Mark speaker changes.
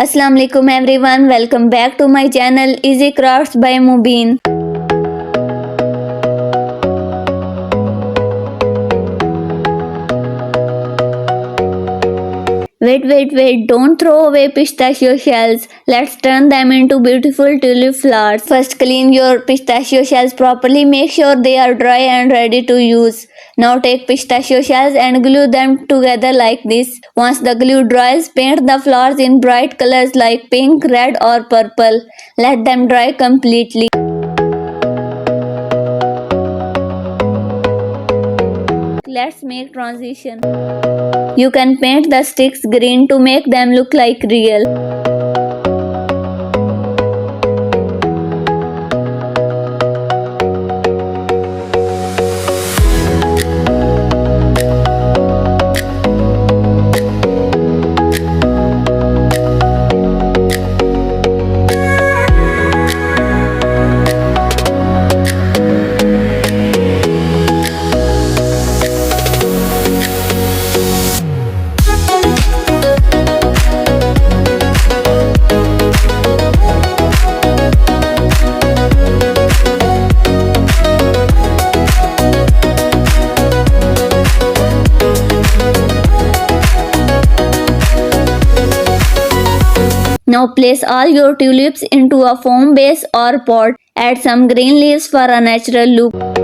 Speaker 1: Assalamu alaikum everyone, welcome back to my channel Easy Crafts by Mubin. Wait, don't throw away pistachio shells. Let's turn them into beautiful tulip flowers. First clean your pistachio shells properly, make sure they are dry and ready to use. Now take pistachio shells and glue them together like this. Once the glue dries, paint the flowers in bright colors like pink, red or purple. Let them dry completely. Let's make transition. You can paint the sticks green to make them look like real. Now place all your tulips into a foam base or pot. Add some green leaves for a natural look.